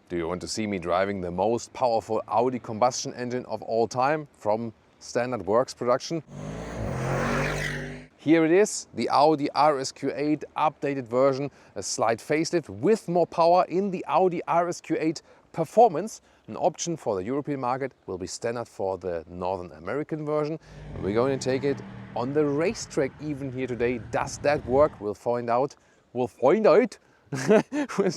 Do you want to see me driving the most powerful Audi combustion engine of all time from standard works production? Here it is, the Audi RSQ8 updated version, a slight facelift with more power in the Audi RSQ8 Performance. An option for the European market, will be standard for the Northern American version. We're going to take it on the racetrack even here today. Does that work? We'll find out. With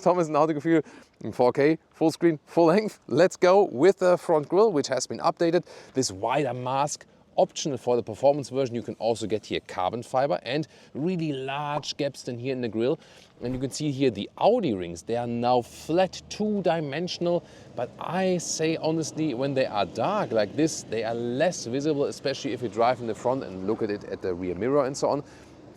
Thomas and Autogefühl in 4K, full screen, full length. Let's go with the front grille, which has been updated. This wider mask, optional for the performance version. You can also get here carbon fiber and really large gaps than here in the grille. And you can see here the Audi rings, they are now flat, two-dimensional. But I say honestly, when they are dark like this, they are less visible, especially if you drive in the front and look at it at the rear mirror and so on.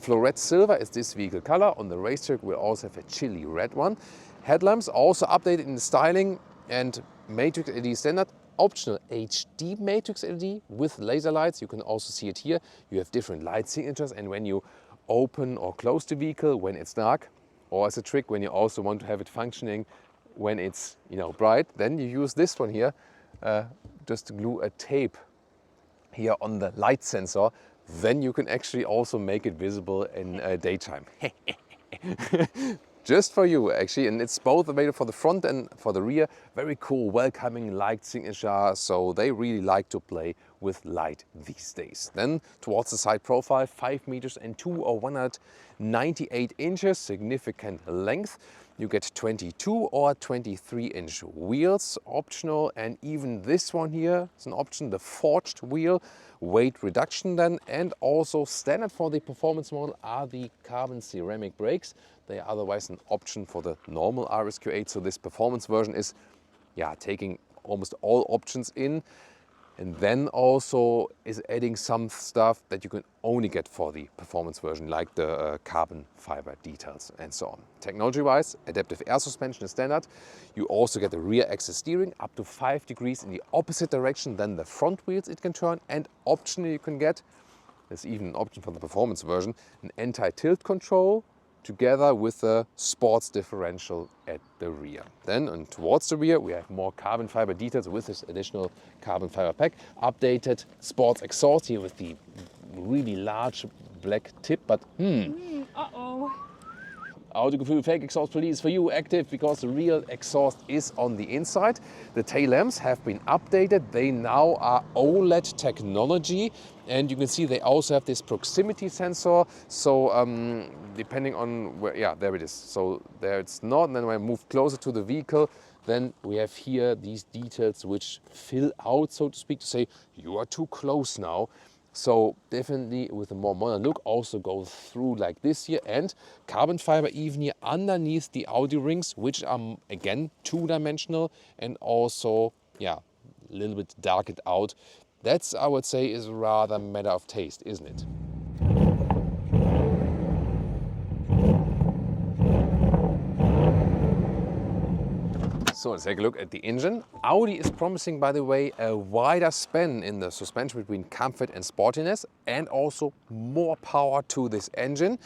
Floret silver is this vehicle color. On the racetrack we'll also have a chili red one. Headlamps also updated in the styling and matrix LED standard. Optional HD matrix LED with laser lights. You can also see it here. You have different light signatures, and when you open or close the vehicle when it's dark, or as a trick when you also want to have it functioning when it's bright, then you use this one here just to glue a tape here on the light sensor. Then you can actually also make it visible in daytime. Just for you actually, and it's both available for the front and for the rear. Very cool, welcoming light signature, so they really like to play with light these days. Then towards the side profile, 5 meters and 2 or 198 inches, significant length. You get 22 or 23-inch wheels, optional, and even this one here is an option, the forged wheel. Weight reduction then, and also standard for the performance model are the carbon ceramic brakes. They are otherwise an option for the normal RSQ8, so this performance version is taking almost all options in, and then also is adding some stuff that you can only get for the performance version, like the carbon fiber details and so on. Technology-wise, adaptive air suspension is standard. You also get the rear axis steering up to 5 degrees in the opposite direction than the front wheels it can turn, and optionally you can get, there's even an option for the performance version, an anti-tilt control together with a sports differential at the rear. Then and towards the rear we have more carbon fiber details with this additional carbon fiber pack. Updated sports exhaust here with the really large black tip, but Autogefühl fake exhaust police for you, active, because the real exhaust is on the inside. The tail lamps have been updated. They now are OLED technology, and you can see they also have this proximity sensor. So depending on where, there it is. So there it's not, and then when I move closer to the vehicle, then we have here these details which fill out, so to speak, to say you are too close now. So definitely with a more modern look, also go through like this here, and carbon fiber even here underneath the Audi rings, which are again two-dimensional and also a little bit darkened out. That's, I would say, is rather a matter of taste, isn't it? So let's take a look at the engine. Audi is promising, by the way, a wider span in the suspension between comfort and sportiness, and also more power to this engine.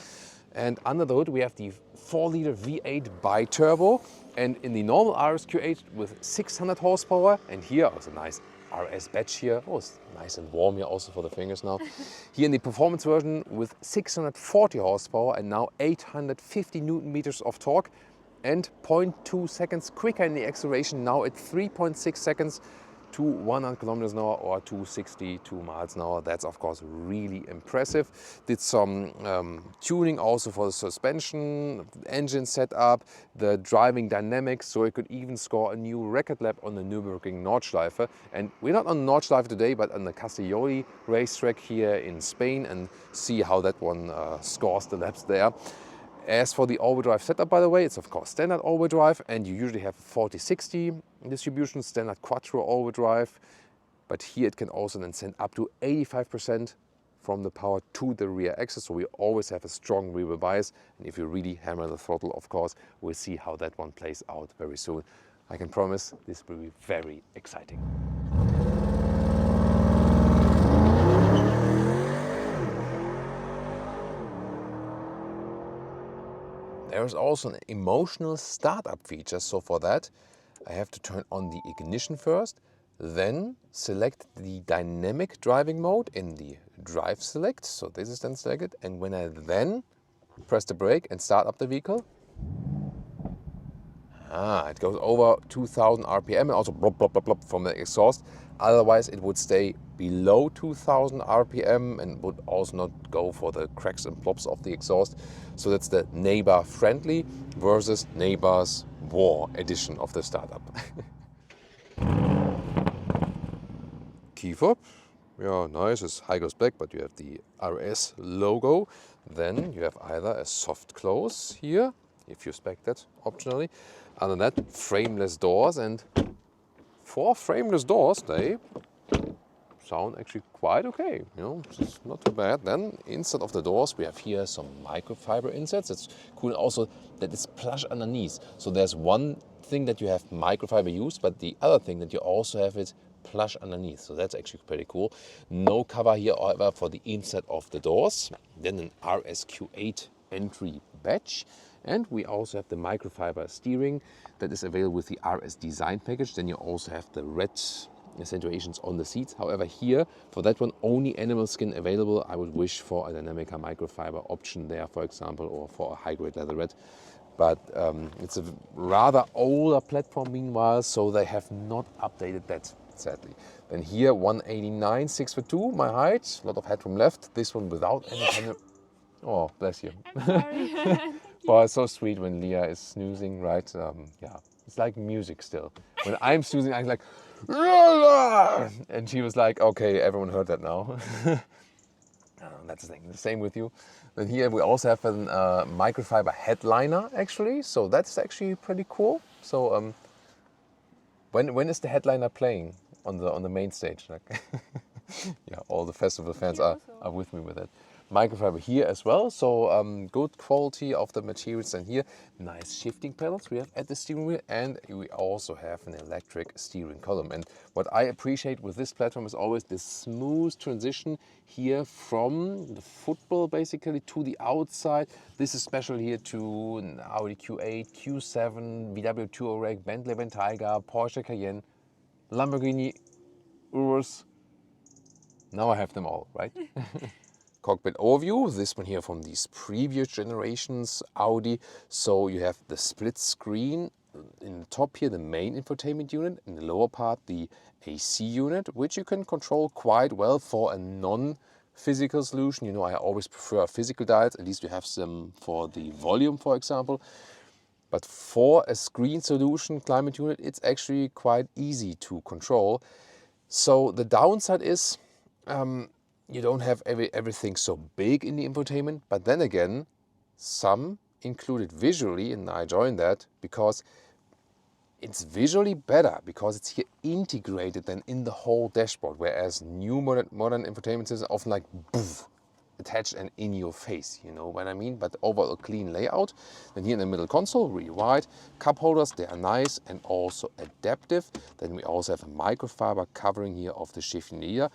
And under the hood we have the 4-liter V8 bi-turbo, and in the normal RSQ8 with 600 horsepower, and here also nice RS badge here. Oh, it's nice and warm here also for the fingers now. Here in the performance version with 640 horsepower and now 850 Newton meters of torque, and 0.2 seconds quicker in the acceleration, now at 3.6 seconds to 100 kilometers an hour or 262 miles an hour. That's of course really impressive. Did some tuning also for the suspension, engine setup, the driving dynamics, so it could even score a new record lap on the Nürburgring Nordschleife. And we're not on Nordschleife today, but on the Castelloli racetrack here in Spain, and see how that one scores the laps there. As for the all-wheel drive setup, by the way, it's of course standard all-wheel drive, and you usually have 40-60 distribution, standard quattro all-wheel drive. But here it can also then send up to 85% from the power to the rear axis, so we always have a strong rear wheel bias. And if you really hammer the throttle, of course, we'll see how that one plays out very soon. I can promise this will be very exciting. There is also an emotional startup feature, so for that I have to turn on the ignition first, then select the dynamic driving mode in the drive select. So this is then selected. And when I then press the brake and start up the vehicle, it goes over 2000 RPM and also blop, blop, blop, blop from the exhaust. Otherwise, it would stay below 2000 RPM and would also not go for the cracks and plops of the exhaust. So that's the neighbor friendly versus neighbor's war edition of the startup. Key fob. Yeah, nice. It's high gloss black, but you have the RS logo. Then you have either a soft close here, if you spec that optionally. Other than that, frameless doors, and for frameless doors, they sound actually quite okay. You know, it's not too bad. Then inside of the doors, we have here some microfiber insets. It's cool also that it's plush underneath. So there's one thing that you have microfiber used, but the other thing that you also have it plush underneath. So that's actually pretty cool. No cover here, however, for the inside of the doors. Then an RSQ8 entry badge. And we also have the microfiber steering that is available with the RS design package. Then you also have the red accentuations on the seats. However, here, for that one, only animal skin available. I would wish for a Dynamica microfiber option there, for example, or for a high-grade leather red. But it's a rather older platform meanwhile, so they have not updated that, sadly. Then here, 189, 6'2", my height, a lot of headroom left. This one without any kind of... Oh, bless you. I'm sorry. Well, it's so sweet when Leah is snoozing, right? Yeah, it's like music still. When I'm snoozing, I'm like, and she was like, okay, everyone heard that now. That's the thing. The same with you. Then here we also have a microfiber headliner, actually. So that's actually pretty cool. So when is the headliner playing on the main stage? Like, yeah, all the festival fans are with me with it. Microfiber here as well, so good quality of the materials. And here, nice shifting pedals we have at the steering wheel, and we also have an electric steering column. And what I appreciate with this platform is always the smooth transition here from the football basically to the outside. This is special here to an Audi Q8, Q7, VW Touareg, Bentley Bentayga, Porsche Cayenne, Lamborghini Urus. Now I have them all, right? Cockpit overview, this one here from these previous generations Audi. So you have the split screen in the top here, the main infotainment unit, in the lower part the AC unit, which you can control quite well for a non-physical solution. You know, I always prefer physical dials, at least you have some for the volume, for example. But for a screen solution climate unit, it's actually quite easy to control. So the downside is you don't have everything so big in the infotainment, but then again, some included visually, and I joined that because it's visually better, because it's here integrated than in the whole dashboard, whereas new modern infotainment systems are often like poof, attached and in your face, you know what I mean? But overall clean layout. Then here in the middle console, really wide. Cup holders, they are nice and also adaptive. Then we also have a microfiber covering here of the shifting gear.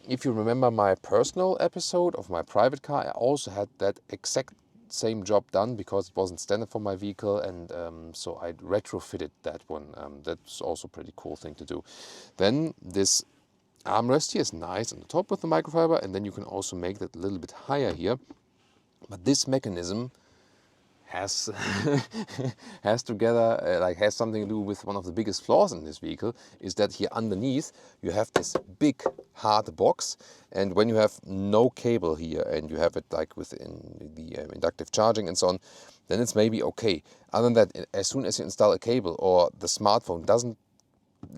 If you remember my personal episode of my private car, I also had that exact same job done because it wasn't standard for my vehicle, and so I retrofitted that one. That's also a pretty cool thing to do. Then this armrest here is nice on the top with the microfiber, and then you can also make that a little bit higher here. But this mechanism has something to do with one of the biggest flaws in this vehicle, is that here underneath you have this big hard box, and when you have no cable here and you have it like within the inductive charging and so on, then it's maybe okay. Other than that, as soon as you install a cable or the smartphone doesn't,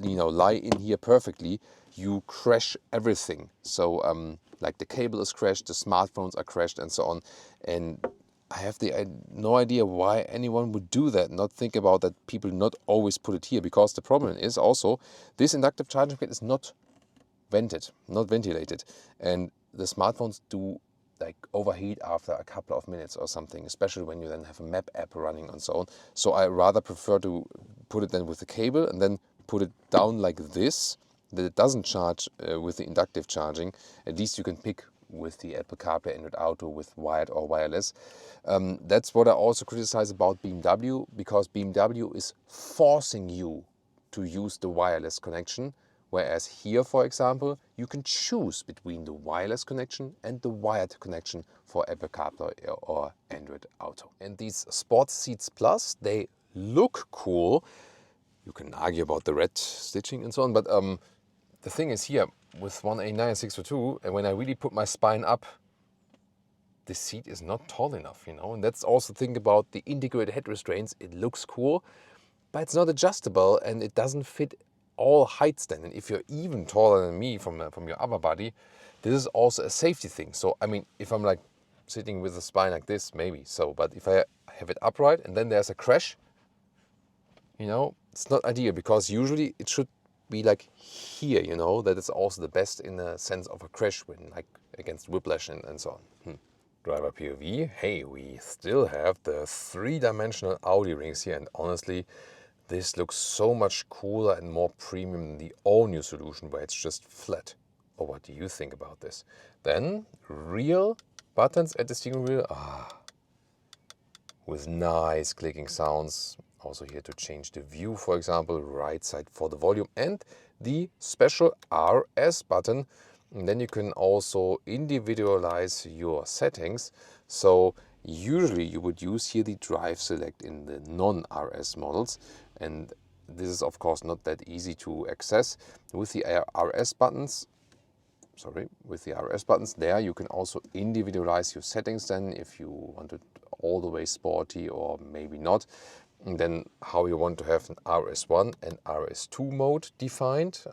you know, lie in here perfectly, you crash everything. So like the cable is crashed, the smartphones are crashed and so on. And I have no idea why anyone would do that, not think about that people not always put it here, because the problem is also this inductive charging pad is not vented, not ventilated, and the smartphones do like overheat after a couple of minutes or something, especially when you then have a map app running and so on. So I rather prefer to put it then with the cable and then put it down like this, that it doesn't charge with the inductive charging. At least you can pick with the Apple CarPlay, Android Auto, with wired or wireless. That's what I also criticize about BMW, because BMW is forcing you to use the wireless connection. Whereas here, for example, you can choose between the wireless connection and the wired connection for Apple CarPlay or Android Auto. And these Sports Seats Plus, they look cool. You can argue about the red stitching and so on, but the thing is here, with 189 and 642, and when I really put my spine up, the seat is not tall enough, you know. And that's also the thing about the integrated head restraints. It looks cool, but it's not adjustable and it doesn't fit all heights then. And if you're even taller than me from your upper body, this is also a safety thing. So, I mean, if I'm like sitting with a spine like this, maybe so, but if I have it upright and then there's a crash, you know, it's not ideal, because usually it should be like here, you know, that is also the best in the sense of a crash when like against whiplash and so on. Driver POV, hey, we still have the 3-dimensional Audi rings here, and honestly, this looks so much cooler and more premium than the all-new solution where it's just flat. Or what do you think about this? Then, real buttons at the steering wheel, with nice clicking sounds. Also here to change the view, for example, right side for the volume, and the special RS button. And then you can also individualize your settings. So usually you would use here the drive select in the non-RS models, and this is of course not that easy to access. With the RS buttons, there you can also individualize your settings then, if you want it all the way sporty or maybe not. And then how you want to have an RS1 and RS2 mode defined.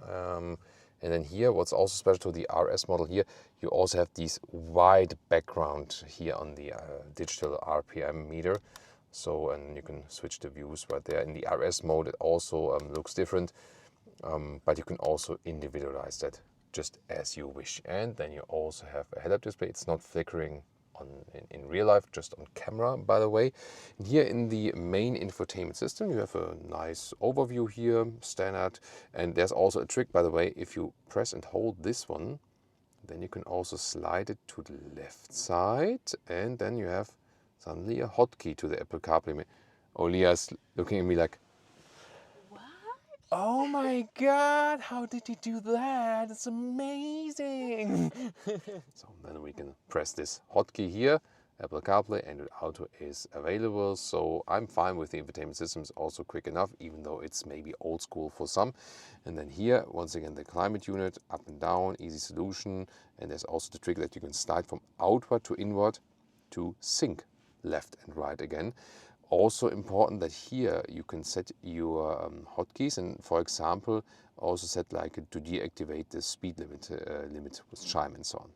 And then here, what's also special to the RS model here, you also have these wide background here on the digital RPM meter. So, and you can switch the views right there. In the RS mode, it also looks different, but you can also individualize that just as you wish. And then you also have a head-up display. It's not flickering in real life, just on camera, by the way. And here in the main infotainment system, you have a nice overview here, standard. And there's also a trick, by the way. If you press and hold this one, then you can also slide it to the left side, and then you have suddenly a hotkey to the Apple CarPlay. Olia's looking at me like, oh my God, how did you do that? It's amazing. So then we can press this hotkey here. Apple CarPlay and Auto is available. So I'm fine with the infotainment systems, also quick enough, even though it's maybe old school for some. And then here, once again, the climate unit, up and down, easy solution. And there's also the trick that you can slide from outward to inward to sync left and right again. Also important that here you can set your hotkeys, and for example also set like to deactivate the speed limit with chime and so on.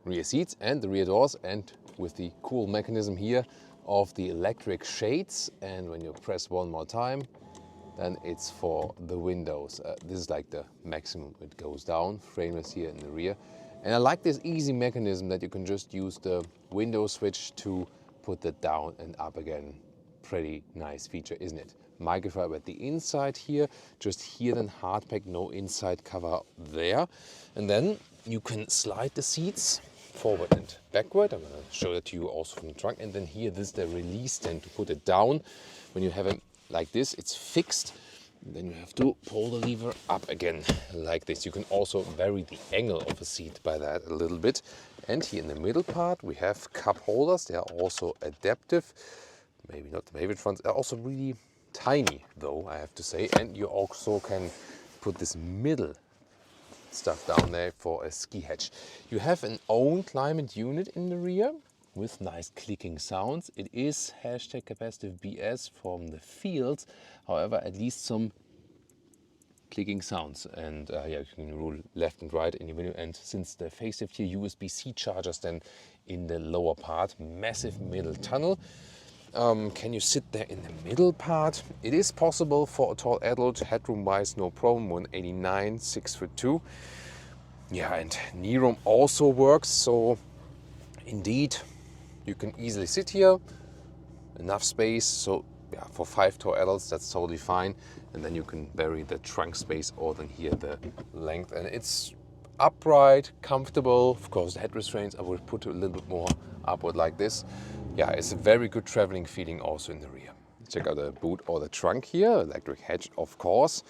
Rear seats and the rear doors, and with the cool mechanism here of the electric shades, and when you press one more time, then it's for the windows. This is like the maximum it goes down, frameless here in the rear. And I like this easy mechanism that you can just use the window switch to put that down and up again. Pretty nice feature, isn't it? Microfiber at the inside here, just here then hardpack, no inside cover there. And then you can slide the seats forward and backward. I'm going to show that to you also from the trunk. And then here, this is the release stand to put it down. When you have it like this, it's fixed. Then you have to pull the lever up again like this. You can also vary the angle of a seat by that a little bit. And here in the middle part, we have cup holders. They are also adaptive. Maybe not the favorite ones. They're also really tiny, though, I have to say. And you also can put this middle stuff down there for a ski hatch. You have an own climate unit in the rear with nice clicking sounds. It is hashtag capacitive BS from the fields. However, at least some clicking sounds. And yeah, you can rule left and right in the menu. And since the facelift here, USB-C chargers then in the lower part, massive middle tunnel. Can you sit there in the middle part? It is possible for a tall adult, headroom-wise, no problem. 189, 6'2". Yeah, and knee room also works. So indeed, you can easily sit here. Enough space. So yeah, for 5 tall adults, that's totally fine. And then you can vary the trunk space or then here the length. And it's upright, comfortable. Of course, the head restraints I will put a little bit more upward like this. Yeah, it's a very good traveling feeling also in the rear. check out the boot or the trunk here, electric hatch of course.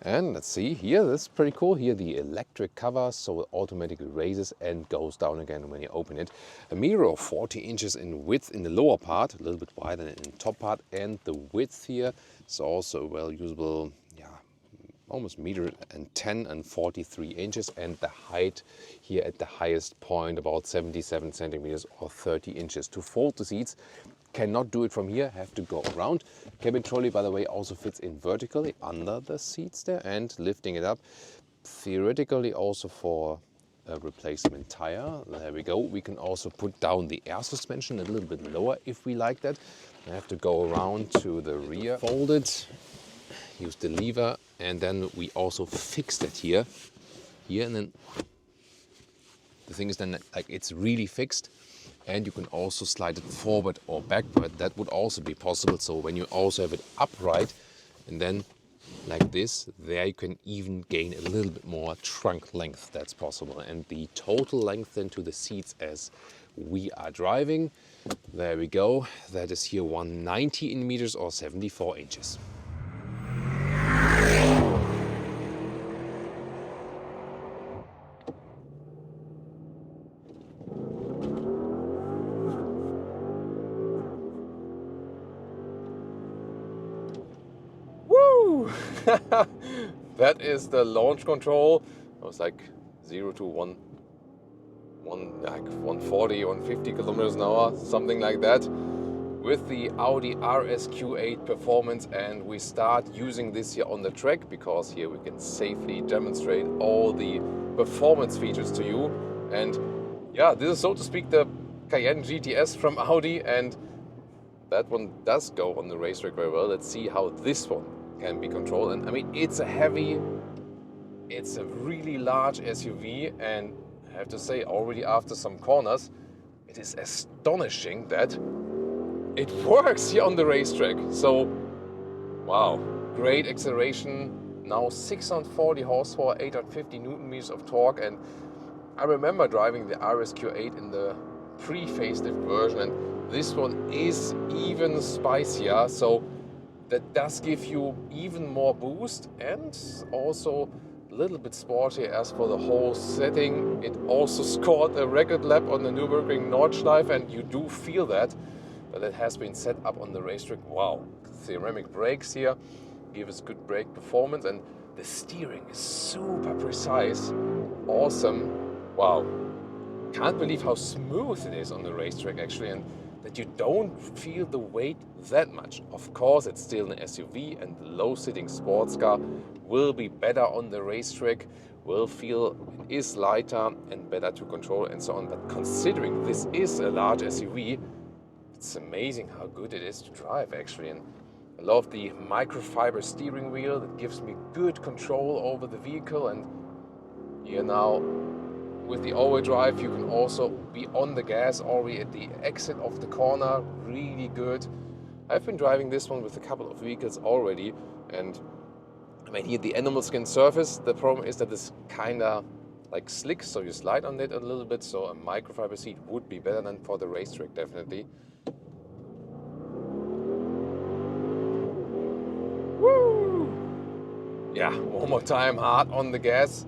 And let's see here, this is pretty cool. Here the electric cover, so it automatically raises and goes down again when you open it. A mirror of 40 inches in width in the lower part, a little bit wider in the top part, and the width here is also well usable, yeah, almost meter and 10 and 43 inches, and the height here at the highest point about 77 centimeters or 30 inches. To fold the seats, cannot do it from here, have to go around. Cabin trolley, by the way, also fits in vertically under the seats there, and lifting it up theoretically also for a replacement tire. There we go. We can also put down the air suspension a little bit lower if we like that. I have to go around to the rear, fold it, use the lever, and then we also fixed it here, and then the thing is then like it's really fixed. And you can also slide it forward or backward. That would also be possible. So when you also have it upright and then like this, there you can even gain a little bit more trunk length. That's possible. And the total length then to the seats as we are driving, there we go. That is here 190 in meters or 74 inches. That is the launch control. It was like 0 to 140, 150 kilometers an hour, something like that, with the Audi RSQ8 Performance. And we start using this here on the track because here we can safely demonstrate all the performance features to you. And yeah, this is so to speak the Cayenne GTS from Audi, and that one does go on the racetrack very well. Let's see how this one can be controlled. And I mean, it's a really large SUV, and I have to say already after some corners, it is astonishing that it works here on the racetrack. So, wow, great acceleration, now 640 horsepower, 850 Newton meters of torque. And I remember driving the RSQ8 in the pre-facelift version, and this one is even spicier. So that does give you even more boost, and also a little bit sporty as for the whole setting. It also scored a record lap on the Nürburgring Nordschleife, and you do feel that it has been set up on the racetrack. Wow, ceramic brakes here give us good brake performance, and the steering is super precise. Awesome. Wow, can't believe how smooth it is on the racetrack actually, and that you don't feel the weight that much. Of course, it's still an SUV, and the low-sitting sports car will be better on the racetrack, will feel it is lighter and better to control and so on. But considering this is a large SUV, it's amazing how good it is to drive actually. And I love the microfiber steering wheel that gives me good control over the vehicle. And here now, with the all-wheel drive, you can also be on the gas already at the exit of the corner. Really good. I've been driving this one with a couple of vehicles already, and I mean, here the animal skin surface, the problem is that it's kind of like slick, so you slide on it a little bit. So a microfiber seat would be better than for the racetrack, definitely. Woo! Yeah, one more time, hard on the gas.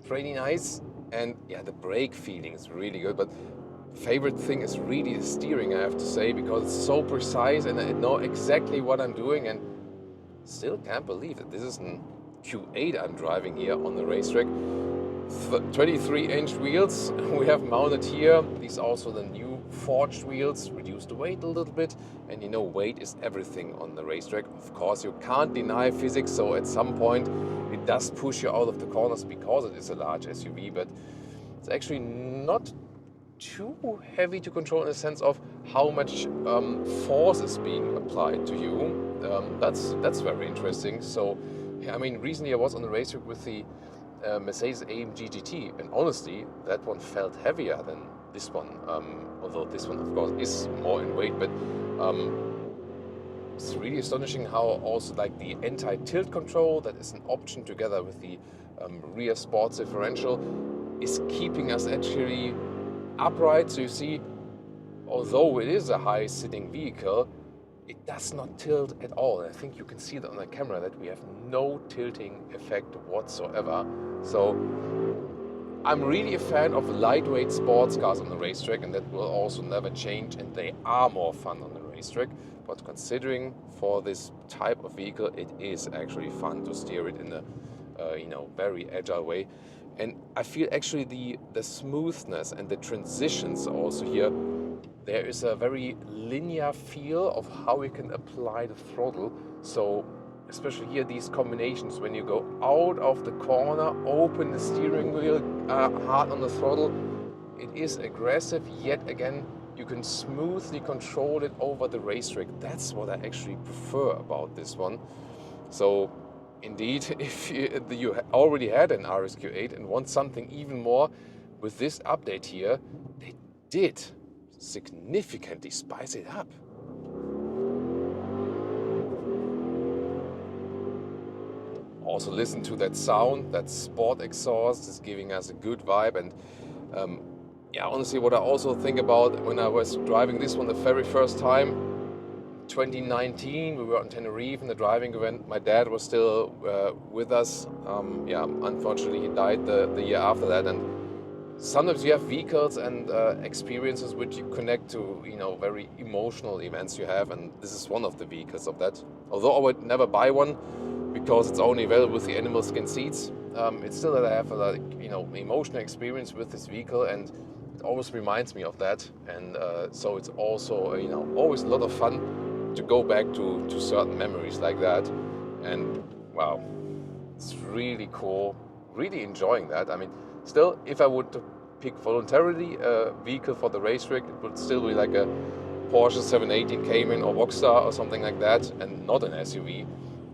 Pretty nice. And yeah, the brake feeling is really good, but favorite thing is really the steering, I have to say, because it's so precise and I know exactly what I'm doing, and still can't believe that this is an Q8 I'm driving here on the racetrack. 23-inch wheels we have mounted here. These are also the new forged wheels, reduce the weight a little bit, and you know, weight is everything on the racetrack. Of course, you can't deny physics, so at some point it does push you out of the corners because it is a large SUV, but it's actually not too heavy to control in the sense of how much force is being applied to you. That's very interesting. So yeah, I mean, recently I was on the racetrack with the Mercedes-AMG GT, and honestly, that one felt heavier than this one, although this one of course is more in weight, but it's really astonishing how also like the anti-tilt control that is an option together with the rear sports differential is keeping us actually upright. So you see, although it is a high sitting vehicle, it does not tilt at all. I think you can see that on the camera that we have no tilting effect whatsoever. So I'm really a fan of lightweight sports cars on the racetrack, and that will also never change, and they are more fun on the racetrack. But considering for this type of vehicle, it is actually fun to steer it in a very agile way. And I feel actually the smoothness and the transitions also here, there is a very linear feel of how we can apply the throttle. So especially here, these combinations, when you go out of the corner, open the steering wheel, hard on the throttle, it is aggressive, yet again, you can smoothly control it over the racetrack. That's what I actually prefer about this one. So indeed, if you already had an RSQ8 and want something even more, with this update here, they did significantly spice it up. Also listen to that sound, that sport exhaust is giving us a good vibe. And yeah, honestly, what I also think about when I was driving this one the very first time, 2019, we were on Tenerife in the driving event. My dad was still with us. Yeah, unfortunately, he died the year after that. And sometimes you have vehicles and experiences which you connect to, very emotional events you have, and this is one of the vehicles of that. Although I would never buy one because it's only available with the animal skin seats, it's still that I have a emotional experience with this vehicle, and it always reminds me of that. And so it's also always a lot of fun to go back to certain memories like that. And wow, it's really cool, really enjoying that. I mean, still, if I would pick voluntarily a vehicle for the racetrack, it would still be like a Porsche 718 Cayman or Boxster or something like that, and not an SUV.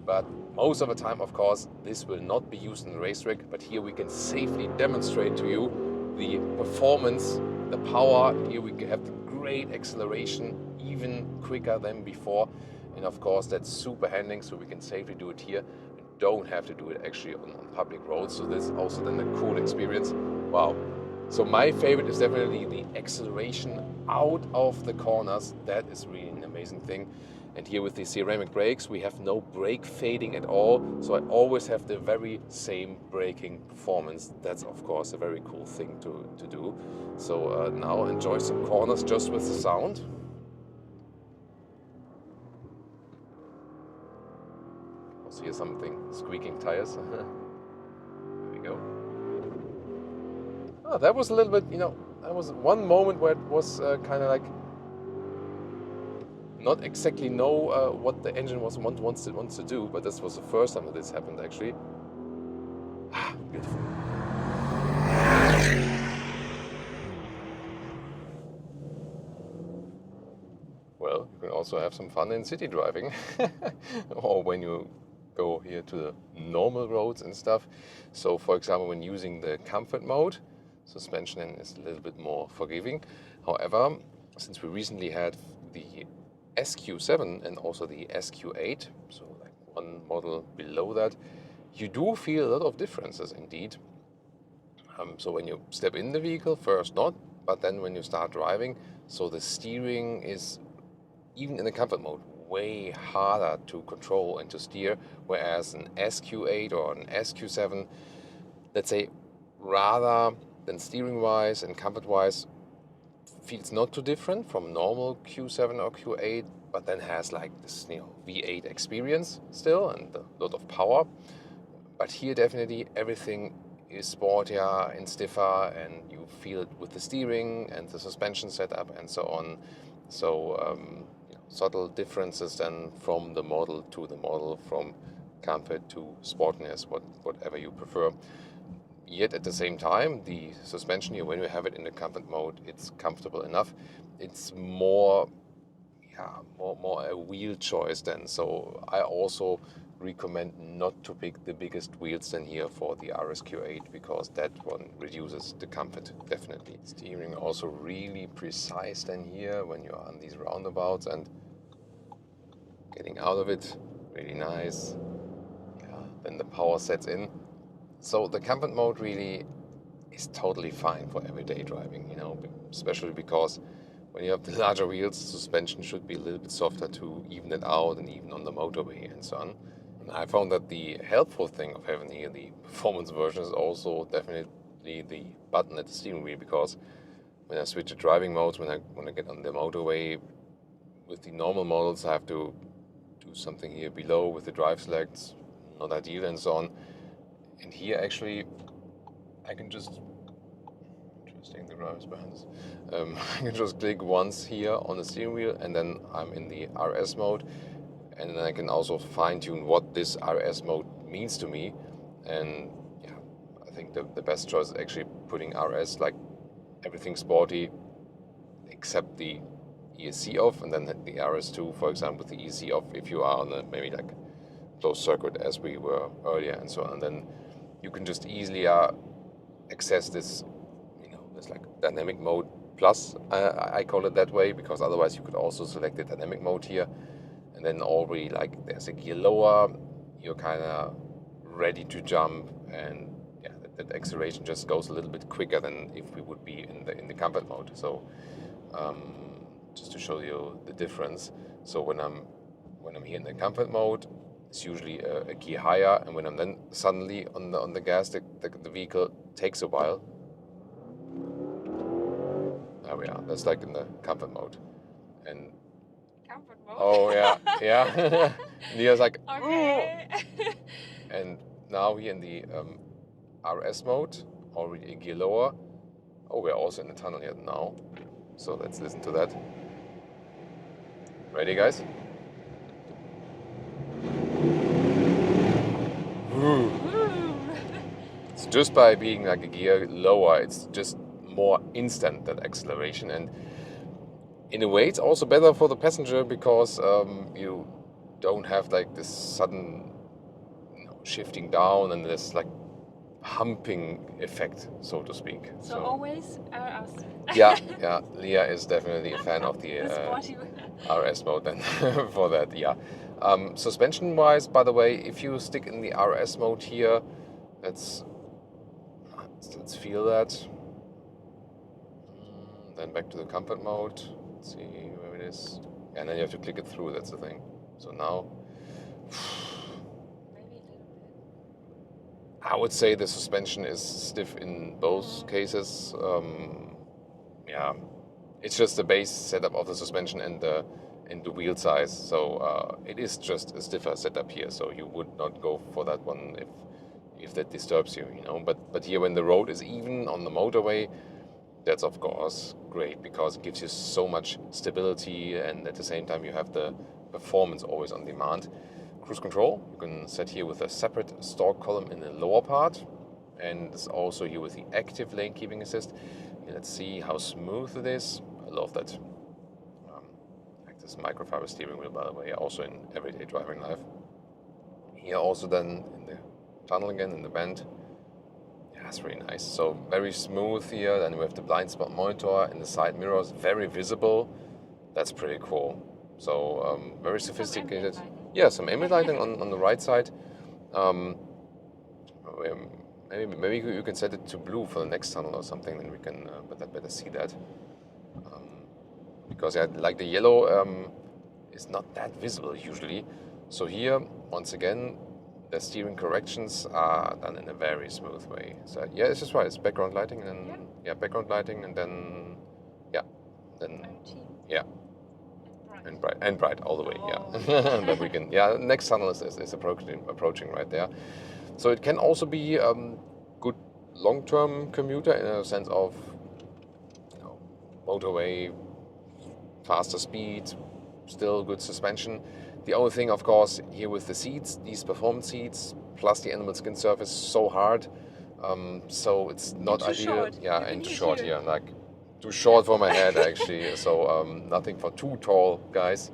But most of the time, of course, this will not be used in the racetrack, but here we can safely demonstrate to you the performance, the power. Here we have the great acceleration, even quicker than before. And of course, that's super handling, so we can safely do it here. Don't have to do it actually on public roads. So this is also then a cool experience. Wow. So my favorite is definitely the acceleration out of the corners. That is really an amazing thing. And here with the ceramic brakes, we have no brake fading at all. So I always have the very same braking performance. That's of course a very cool thing to do. So now enjoy some corners just with the sound. Also hear something squeaking tires. There we go. Oh, that was a little bit, that was one moment where it was kind of like not exactly know what the engine wants to do, but this was the first time that this happened actually. Ah, beautiful. Well, you can also have some fun in city driving, or when you go here to the normal roads and stuff. So, for example, when using the comfort mode, suspension is a little bit more forgiving. However, since we recently had the SQ7 and also the SQ8, so like one model below that, you do feel a lot of differences indeed. So when you step in the vehicle, first not, but then when you start driving, so the steering is, even in the comfort mode, way harder to control and to steer, whereas an SQ8 or an SQ7, let's say, rather than steering-wise and comfort-wise, feels not too different from normal Q7 or Q8, but then has like this V8 experience still and a lot of power. But here definitely everything is sportier and stiffer, and you feel it with the steering and the suspension setup and so on. So subtle differences then from the model to the model, from comfort to sportiness, whatever you prefer. Yet at the same time, the suspension here, when you have it in the comfort mode, it's comfortable enough. It's more a wheel choice then. So I also recommend not to pick the biggest wheels than here for the RSQ8, because that one reduces the comfort definitely. Steering also really precise then here when you're on these roundabouts, and getting out of it really nice. Then the power sets in. So the comfort mode really is totally fine for everyday driving, especially because when you have the larger wheels, suspension should be a little bit softer to even it out, and even on the motorway and so on. And I found that the helpful thing of having here the performance version is also definitely the button at the steering wheel, because when I switch to driving modes, when I get on the motorway with the normal models, I have to do something here below with the drive selects, not ideal and so on. And here actually I can just the driver's behind us. I can just click once here on the steering wheel, and then I'm in the RS mode, and then I can also fine-tune what this RS mode means to me. And yeah, I think the best choice is actually putting RS, like everything sporty except the ESC off, and then the RS2, for example, the ESC off if you are on a maybe like closed circuit as we were earlier and so on. And then you can just easily access this, it's like dynamic mode plus, I call it that way, because otherwise you could also select the dynamic mode here, and then already like there's a gear lower, you're kind of ready to jump, and yeah, that acceleration just goes a little bit quicker than if we would be in the comfort mode. So just to show you the difference, so when I'm here in the comfort mode, it's usually a gear higher, and when I'm then suddenly on the gas, the vehicle takes a while. There we are. That's like in the comfort mode. And comfort mode? oh yeah, yeah. Nia's like, okay. And now here in the RS mode, already a gear lower. Oh, we're also in the tunnel here now. So let's listen to that. Ready, guys? It's just by being like a gear lower, it's just more instant, that acceleration. And in a way it's also better for the passenger, because you don't have like this sudden shifting down and this like humping effect, so to speak. So always RS. yeah, Leah is definitely a fan of the sporty RS mode then for that, yeah. Suspension wise, by the way, if you stick in the RS mode here, let's feel that. Then back to the comfort mode. Let's see where it is. And then you have to click it through, that's the thing. So now, maybe a little bit. I would say the suspension is stiff in both cases. Yeah, it's just the base setup of the suspension and the wheel size. So it is just a stiffer setup here. So you would not go for that one if that disturbs you, But here, when the road is even on the motorway, that's of course great, because it gives you so much stability, and at the same time you have the performance always on demand. Cruise control you can set here with a separate stalk column in the lower part, and it's also here with the active lane keeping assist. Let's see how smooth it is. I love that. Like this microfiber steering wheel, by the way, also in everyday driving life. Here also then in the tunnel again, in the bend. That's really nice. So very smooth here. Then we have the blind spot monitor in the side mirrors, very visible. That's pretty cool. So very sophisticated. Yeah, some ambient lighting on the right side. Maybe you can set it to blue for the next tunnel or something, then we can better see that. Because like the yellow is not that visible usually. So here, once again, the steering corrections are done in a very smooth way. So yeah, it's just right. It's background lighting, and then background lighting, and then and bright all the way. Yeah, that we can. Yeah, next tunnel is approaching right there. So it can also be good long-term commuter in a sense of motorway, faster speed, still good suspension. The only thing, of course, here with the seats, these performance seats, plus the animal skin surface, so hard. So it's not ideal. Short. Yeah, and too short here. Like too short for my head, actually. So nothing for too tall guys.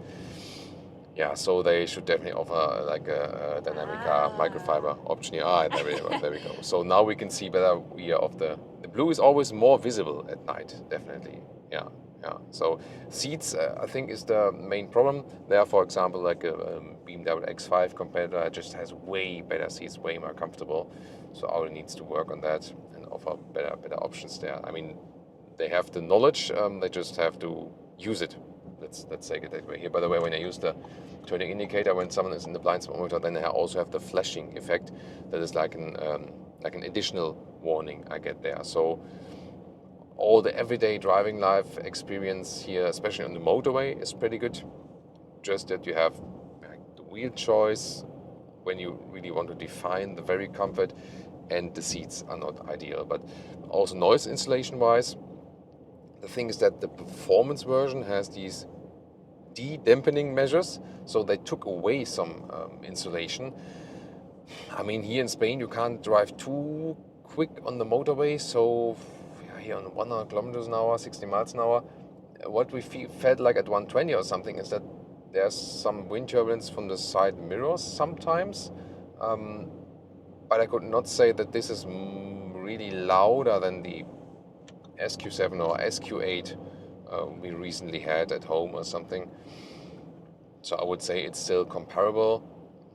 Yeah, so they should definitely offer like a dynamic microfiber option here. There we go. So now we can see better here of the blue is always more visible at night, definitely. Yeah. So seats, I think, is the main problem. There, for example, like a BMW X5 competitor just has way better seats, way more comfortable. So Audi needs to work on that and offer better options there. I mean, they have the knowledge. They just have to use it. Let's take it that way. Here, by the way, when I use the turning indicator when someone is in the blind spot mode, then I also have the flashing effect. That is like an additional warning I get there. So all the everyday driving life experience here, especially on the motorway, is pretty good. Just that you have the wheel choice when you really want to define the very comfort, and the seats are not ideal. But also noise insulation wise, the thing is that the performance version has these de-dampening measures, so they took away some insulation. I mean, here in Spain you can't drive too quick on the motorway, so here on 100 kilometers an hour, 60 miles an hour, what we felt like at 120 or something is that there's some wind turbulence from the side mirrors sometimes, but I could not say that this is really louder than the SQ7 or SQ8 we recently had at home or something. So I would say it's still comparable.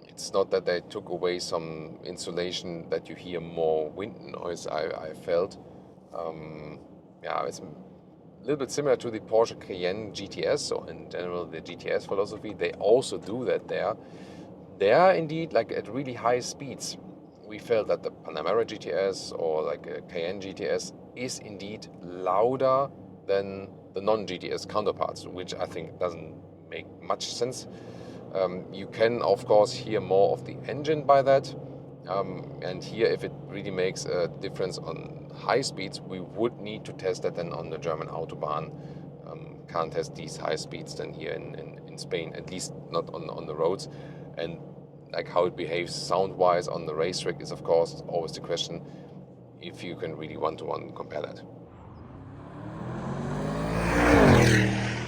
It's not that they took away some insulation that you hear more wind noise, I felt. Yeah, it's a little bit similar to the Porsche Cayenne GTS, or in general the GTS philosophy. They also do that there. They are indeed like at really high speeds. We felt that the Panamera GTS or like a Cayenne GTS is indeed louder than the non-GTS counterparts, which I think doesn't make much sense. You can of course hear more of the engine by that, and here if it really makes a difference on high speeds, we would need to test that then on the German Autobahn. Can't test these high speeds then here in Spain, at least not on the roads. And like how it behaves sound-wise on the racetrack is of course always the question, if you can really one-to-one compare that.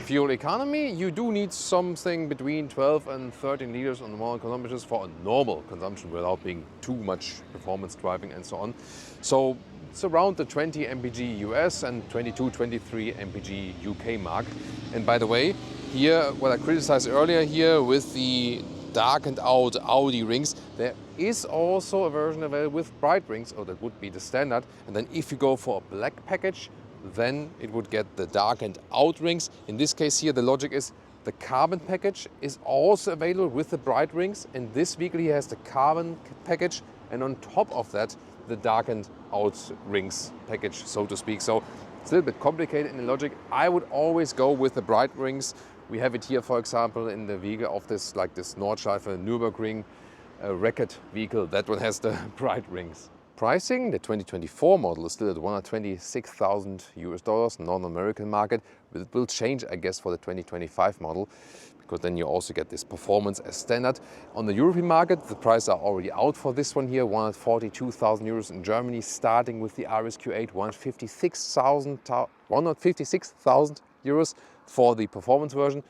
Fuel economy, you do need something between 12 and 13 liters on 100 kilometers for a normal consumption without being too much performance driving and so on. So it's around the 20 mpg US and 22-23 mpg UK mark. And by the way, here what I criticized earlier here with the darkened out Audi rings, there is also a version available with bright rings, or that would be the standard. And then if you go for a black package, then it would get the darkened out rings. In this case here, the logic is the carbon package is also available with the bright rings, and this vehicle here has the carbon package, and on top of that, the darkened out rings package, so to speak. So it's a little bit complicated in the logic. I would always go with the bright rings. We have it here, for example, in the vehicle of this, like this Nordschleife Nürburgring record vehicle. That one has the bright rings. Pricing, the 2024 model is still at $126,000 US, North American market. It will change, I guess, for the 2025 model, because then you also get this performance as standard. On the European market, the prices are already out for this one here, 142,000 euros in Germany, starting with the RSQ8, 156,000 euros for the performance version.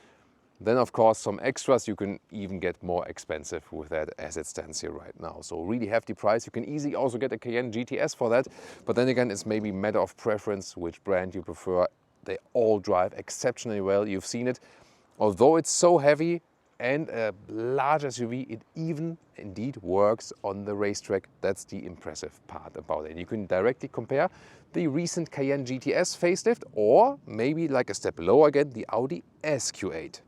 Then, of course, some extras. You can even get more expensive with that as it stands here right now. So really hefty price. You can easily also get a Cayenne GTS for that. But then again, it's maybe a matter of preference, which brand you prefer. They all drive exceptionally well. You've seen it. Although it's so heavy and a large SUV, it even indeed works on the racetrack. That's the impressive part about it. You can directly compare the recent Cayenne GTS facelift, or maybe like a step below again, the Audi RSQ8.